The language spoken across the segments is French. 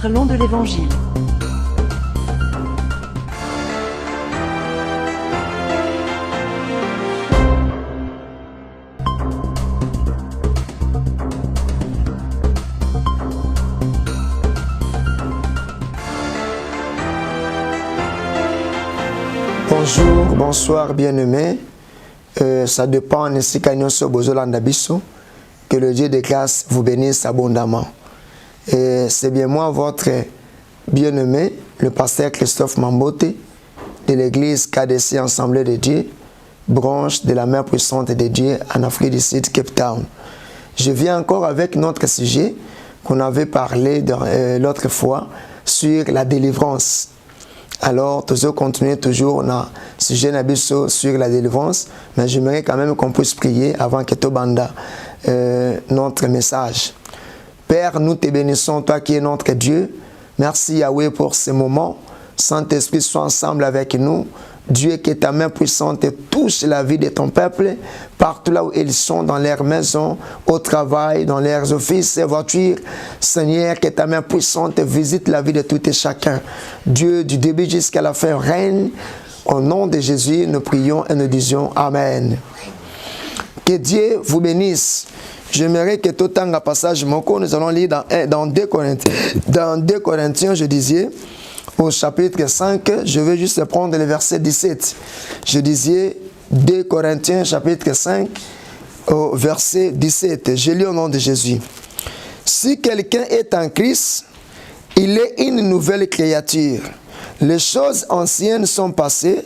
Parlons de l'Évangile. Bonjour, bonsoir bien-aimés. Ça dépend ainsi que le Dieu de grâce vous bénisse abondamment. Et c'est bien moi, votre bien-aimé, le pasteur Christophe Mambote, de l'église KDC Assemblée de Dieu, branche de la Mère puissante de Dieu en Afrique du Sud, Cape Town. Je viens encore avec notre sujet qu'on avait parlé l'autre fois sur la délivrance. Alors, toujours continuer toujours dans le sujet sur la délivrance, mais j'aimerais quand même qu'on puisse prier avant que Tobanda notre message. Père, nous te bénissons, toi qui es notre Dieu. Merci Yahweh pour ce moment. Saint-Esprit, sois ensemble avec nous. Dieu, que ta main puissante touche la vie de ton peuple, partout là où ils sont, dans leurs maisons, au travail, dans leurs offices et voitures. Seigneur, que ta main puissante visite la vie de tout et chacun. Dieu, du début jusqu'à la fin, règne. Au nom de Jésus, nous prions et nous disons Amen. Que Dieu vous bénisse. J'aimerais que tout un passage, nous allons lire dans 2 Corinthiens. Dans 2 Corinthiens, je disais, au chapitre 5, je vais juste prendre le verset 17. Je disais 2 Corinthiens, chapitre 5, au verset 17. Je lis au nom de Jésus. Si quelqu'un est en Christ, il est une nouvelle créature. Les choses anciennes sont passées.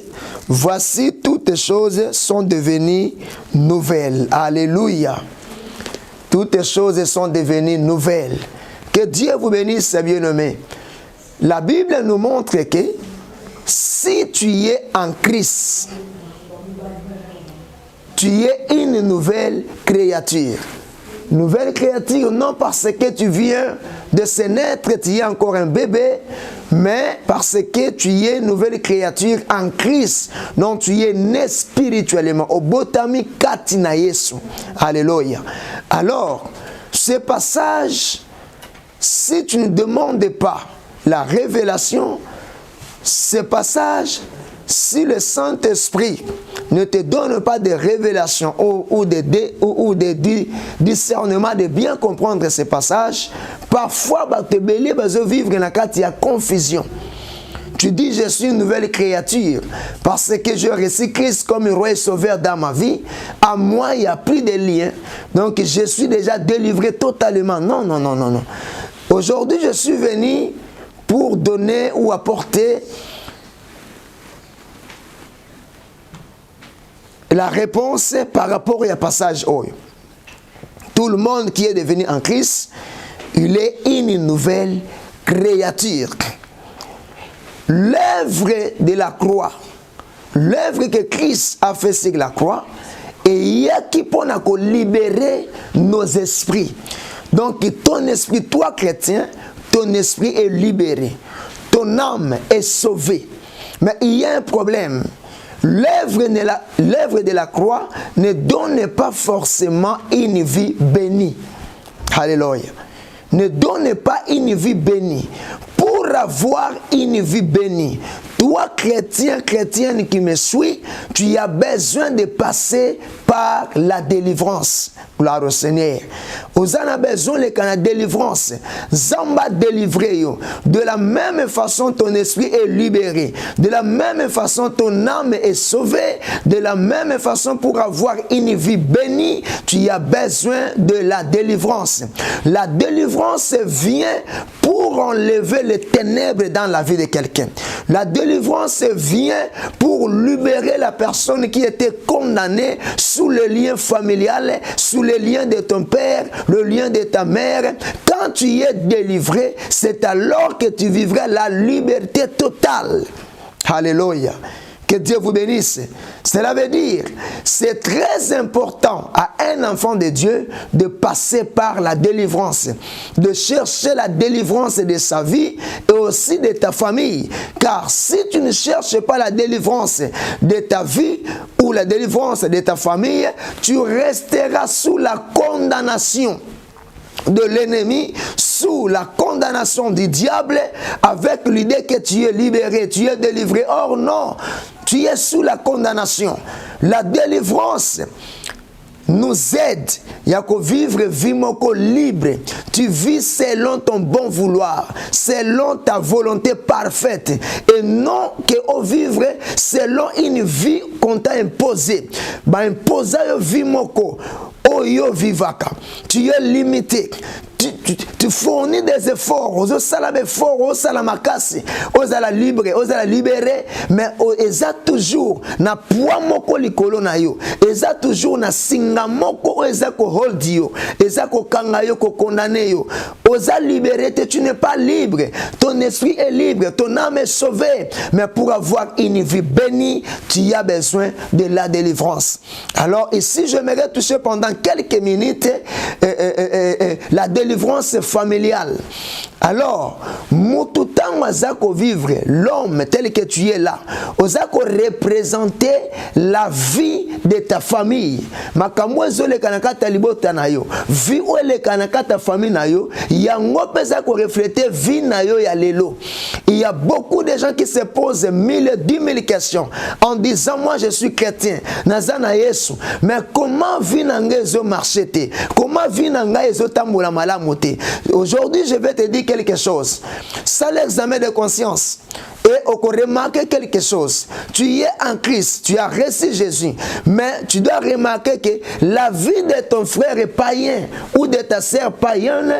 Voici, toutes les choses sont devenues nouvelles. Alléluia. Toutes les choses sont devenues nouvelles. Que Dieu vous bénisse, bien-aimés. La Bible nous montre que si tu es en Christ, tu es une nouvelle créature. Nouvelle créature, non parce que tu viens de se naître, tu es encore un bébé, mais parce que tu es une nouvelle créature en Christ. Donc tu es né spirituellement. Au botami katina Yesu. Alléluia. Alors, ce passage, si tu ne demandes pas la révélation, ce passage, si le Saint-Esprit ne te donne pas de révélation ou de discernement de bien comprendre ce passage, parfois tu vas vivre dans la carte, il y a confusion. Tu dis, je suis une nouvelle créature parce que je reçois Christ comme roi et sauveur dans ma vie. À moi, il n'y a plus de lien. Donc, je suis déjà délivré totalement. Non, non, non, non, non. Aujourd'hui, je suis venu pour donner ou apporter la réponse par rapport au passage. Tout le monde qui est devenu en Christ, il est une nouvelle créature. L'œuvre de la croix, l'œuvre que Christ a fait sur la croix, et il y a qui peut libérer nos esprits. Donc ton esprit, toi chrétien, ton esprit est libéré. Ton âme est sauvée. Mais il y a un problème. L'œuvre de la croix ne donne pas forcément une vie bénie. Alléluia. Ne donne pas une vie bénie. Pour avoir une vie bénie, toi chrétien, chrétienne qui me suis, tu as besoin de passer par la délivrance. Gloire au Seigneur. Vous avez besoin de la délivrance. Zamba délivré. De la même façon, ton esprit est libéré. De la même façon, ton âme est sauvée. De la même façon, pour avoir une vie bénie, tu as besoin de la délivrance. La délivrance vient pour enlever les ténèbres dans la vie de quelqu'un. La délivrance vient pour libérer la personne qui était condamnée sous le lien familial, sous le lien de ton père, le lien de ta mère. Quand tu es délivré, c'est alors que tu vivras la liberté totale. Alléluia. Que Dieu vous bénisse. Cela veut dire, c'est très important à un enfant de Dieu de passer par la délivrance, de chercher la délivrance de sa vie et aussi de ta famille. Car si tu ne cherches pas la délivrance de ta vie ou la délivrance de ta famille, tu resteras sous la condamnation de l'ennemi, sous la condamnation du diable avec l'idée que tu es libéré, tu es délivré. Or non, tu es sous la condamnation. La délivrance nous aide à vivre vie libre. Tu vis selon ton bon vouloir, selon ta volonté parfaite, et non que vivre selon une vie qu'on t'a imposée. Imposer une vie moko, oyo vivaka. Tu es limité. Tu fournis des efforts, aux efforts, aux salamakasi, aux ala libre, aux ala libéré, mais eza toujours na poids moko likolo na yo, eza toujours na singa moko eza ko hold yo, eza ko kanga yo ko condamner yo, oza libéré, tu n'es pas libre, ton esprit est libre, ton âme est sauvée, mais pour avoir une vie bénie, tu as besoin de la délivrance. Alors ici, j'aimerais toucher pendant quelques minutes la délivrance familiale. Alors, mututango azako vivre l'homme tel que tu es là, ozako représenter la vie de ta famille. Makambo ezole kanakata libota na yo, vie ole kanakata famille na yo, yango pesa ko refléter vie na yo ya lelo. Il y a beaucoup de gens qui se posent 1000 et 10 000 questions en disant moi je suis chrétien, nazana Yesu, mais comment vie nanga ezo marcher te? Comment vie nanga ezo tambola malamu te? Aujourd'hui, je vais te dire quelque chose. Ça l'examen de conscience. Et on remarque quelque chose. Tu es en Christ, tu as reçu Jésus. Mais tu dois remarquer que la vie de ton frère est païen ou de ta sœur païenne,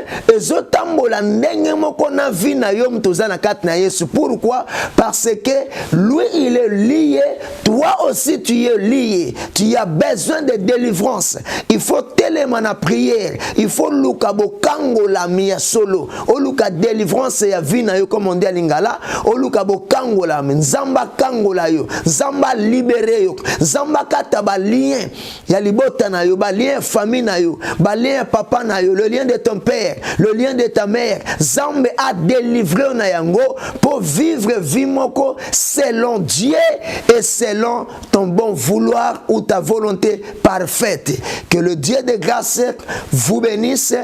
pourquoi? Parce que lui, il est lié, toi aussi tu es lié. Tu as besoin de délivrance. Il faut tellement la prière. Il faut lukabo kango la mia solo. O luka délivrance ya vie na yo comme on dit à Lingala. O lukabo kangola, nzamba kangola yo, nzamba libéré yo, nzamba kata ba lien, ya libota na yo, ba lien famille na yo, ba lien papa na yo, le lien de ton père, le lien de ta mère, Zambe a délivré na yango pour vivre vie moko selon Dieu et selon ton bon vouloir ou ta volonté parfaite. Que le Dieu de grâce vous bénisse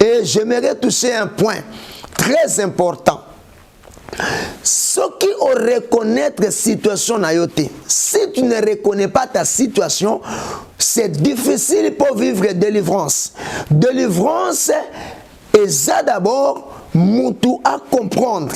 et j'aimerais toucher un point très important. Ceux qui ont reconnaître la situation na yote, si tu ne reconnais pas ta situation, c'est difficile pour vivre délivrance. Délivrance est ça d'abord Moutou à comprendre,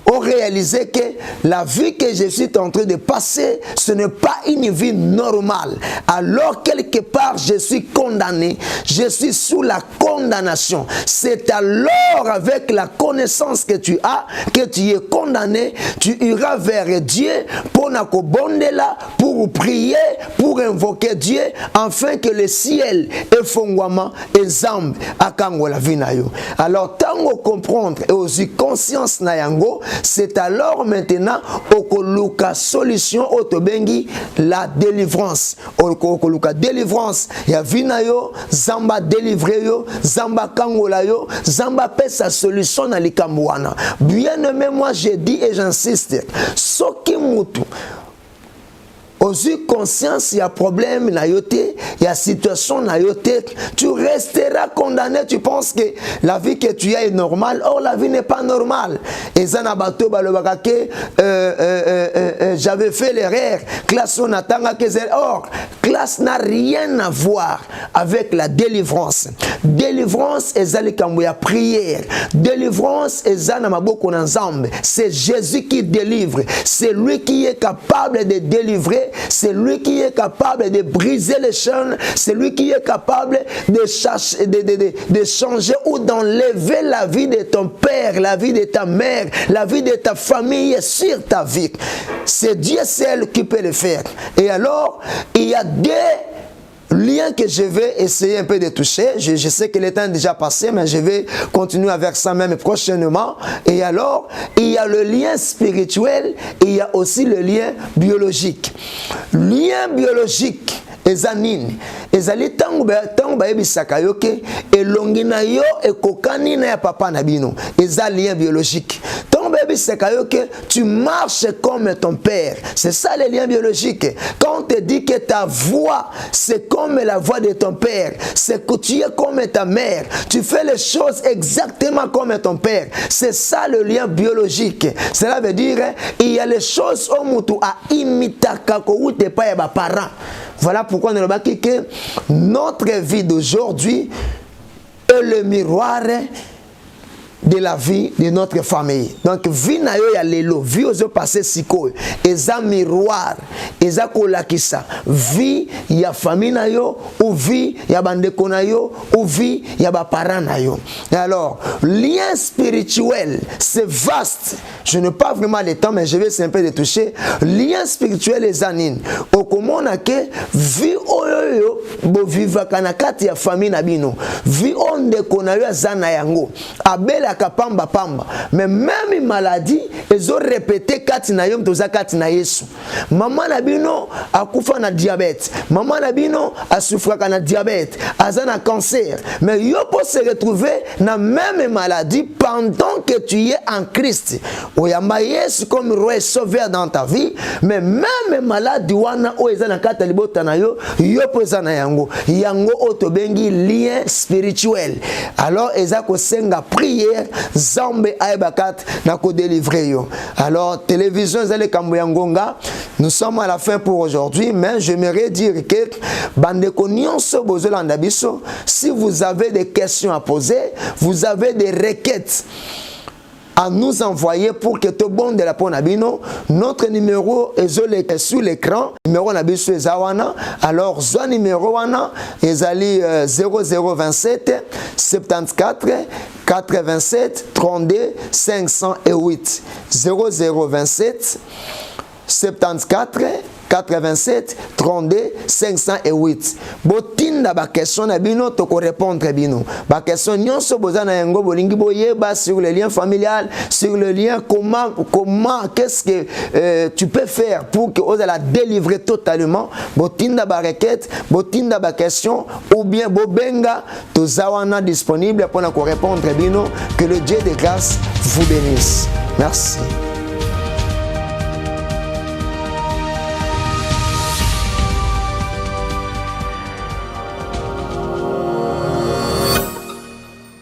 on réalisait que la vie que je suis en train de passer, ce n'est pas une vie normale. Alors quelque part, je suis condamné, je suis sous la condamnation. C'est alors avec la connaissance que tu as, que tu es condamné, tu iras vers Dieu pour pour prier, pour invoquer Dieu, afin que le ciel et fongwama et zamb akango la vie na yo. Alors tant qu'on comprend et aussi conscience na yango, c'est alors maintenant okoluka solution otobengi la délivrance. Okoluka délivrance ya vina yo, zamba délivrer yo, zamba kangola yo, zamba pesa solution na likambo wana. Bien aimé, moi je dis et j'insiste, soki mutu aussi conscience, il y a problème, il y a situation, tu resteras condamné, tu penses que la vie que tu as est normale, or la vie n'est pas normale. Et j'avais fait l'erreur, classe or, classe n'a rien à voir avec la délivrance. Délivrance est la prière. Délivrance est c'est Jésus qui délivre. C'est lui qui est capable de délivrer. C'est lui qui est capable de briser les chaînes, c'est lui qui est capable de changer ou d'enlever la vie de ton père, la vie de ta mère, la vie de ta famille sur ta vie. C'est Dieu seul qui peut le faire. Et alors, il y a des lien que je vais essayer un peu de toucher. Je sais que le temps est déjà passé, mais je vais continuer avec ça même prochainement. Et alors, il y a le lien spirituel et il y a aussi le lien biologique. Lien biologique eza nini ezali tango bayebisaka yo ke elongi na yo ekokani na ya papa na bino eza lien biologique. Tango bayebisaka yo ke tu marches comme ton père, c'est ça le lien biologique. Quand on te dit que ta voix c'est comme la voix de ton père, c'est que tu es comme ta mère, tu fais les choses exactement comme ton père, c'est ça le lien biologique. Cela veut dire il y a les choses au mutu a imitaka ko ou te pa ya ba parents. Voilà pourquoi nous avons dit que notre vie d'aujourd'hui est le miroir de la vie de notre famille. Donc, vie na yo ya lelo, vie aux passé siko, eza miroir, eza kolakisa, vie ya famille na yo, ou vie ya bandeko na yo, ou vie ya ba parents na yo. Et alors, lien spirituel, c'est vaste. Je n'ai pas vraiment le temps, mais je vais essayer un peu de toucher. Lien spirituel les anines. Au comment na ke vie oyo bo viva kanakati ya famille na bino. Vie onde kona yo zana yango. Abela pamba pamba, mais même maladie ils ont répété kati na yom toza kati na Yesu. Maman na bino akufa na diabète, maman na bino a souffraka na diabète, aza na cancer, mais yo peut se retrouver na même maladie pendant que tu es en Christ. Oyamba Yesu comme roi et sauveur dans ta vie, mais même maladie wana o eza na kati libota na yo, yo poza na yango, yango otobengi lien spirituel. Alors eza ko senga prière Zambe Aebakat na ko délivrer yo. Alors télévision zale kamboyangonga, nous sommes à la fin pour aujourd'hui, mais j'aimerais dire que bandeko nyonso bozolanda biso, si vous avez des questions à poser, vous avez des requêtes à nous envoyer pour que tout bon de la Ponabino, notre numéro est sur l'écran, numéro Nabiso Ezawana, alors ce numéro wana ezali 0027 74 87 32 508 0027 74 87 32 508. Botinda ba question na bino to ko répondre bino. Ba question nyonso bozana yango bolingi boyeba sur le lien familial, sur le lien comment qu'est-ce que tu peux faire pour que osa la délivrer totalement. Botinda ba requête, botinda ba question ou bien bobenga to zawana disponible pour na ko répondre bino. Que le Dieu de grâce vous bénisse. Merci.